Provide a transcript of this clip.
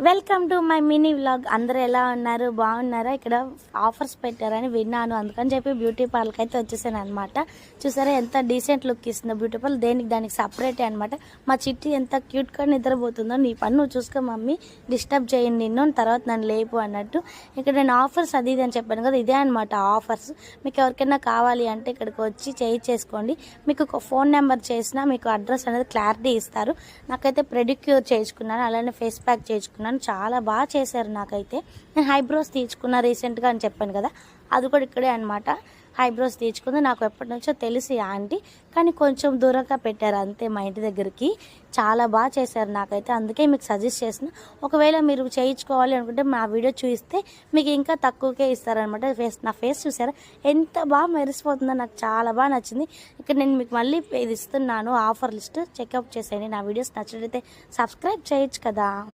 Welcome to my mini vlog. అందరూ ఎలా ఉన్నారు? బాగున్నారా? ఇక్కడ ఆఫర్స్ పెట్టారని విన్నాను, అందుకని చెప్పి బ్యూటీ పార్లర్కి అయితే వచ్చేసాను అనమాట. చూసారా ఎంత డీసెంట్ లుక్ ఇస్తుందో బ్యూటీ పార్లర్. దానికి సపరేటే అనమాట. మా చిట్టి ఎంత క్యూట్గా నిద్రపోతుందో. నీ పని నువ్వు చూసుకో మమ్మీ, డిస్టర్బ్ చేయండి నిన్ను, తర్వాత నన్ను లేపు అన్నట్టు. ఇక్కడ నేను ఆఫర్స్ అది ఇది అని చెప్పాను కదా, ఇదే అనమాట ఆఫర్స్. మీకు ఎవరికైనా కావాలి అంటే ఇక్కడికి వచ్చి చేసుకోండి. మీకు ఒక ఫోన్ నెంబర్ చేసినా మీకు అడ్రస్ అనేది క్లారిటీ ఇస్తారు. నాకైతే పెడిక్యూర్ చేయించుకున్నాను, అలానే ఫేస్ ప్యాక్ చేయించుకున్నాను. చాలా బాగా చేశారు. నాకైతే నేను ఐబ్రోస్ తీర్చుకున్నా రీసెంట్గా అని చెప్పాను కదా, అది కూడా ఇక్కడే అనమాట. ఐబ్రోస్ తీర్చుకుంది. నాకు ఎప్పటి నుంచో తెలిసి ఆంటీ, కానీ కొంచెం దూరంగా పెట్టారు అంతే మా ఇంటి దగ్గరికి. చాలా బాగా చేశారు నాకైతే, అందుకే మీకు సజెస్ట్ చేసిన. ఒకవేళ మీరు చేయించుకోవాలి అనుకుంటే మా వీడియో చూస్తే మీకు ఇంకా తక్కువకే ఇస్తారనమాట. నా ఫేస్ చూసారా ఎంత బాగా మెరిసిపోతుందో, నాకు చాలా బాగా నచ్చింది. ఇక్కడ నేను మీకు మళ్ళీ ఇది ఇస్తున్నాను ఆఫర్ లిస్ట్, చెక్అప్ చేసేయండి. నా వీడియోస్ నచ్చినట్లయితే సబ్స్క్రైబ్ చేయొచ్చు కదా.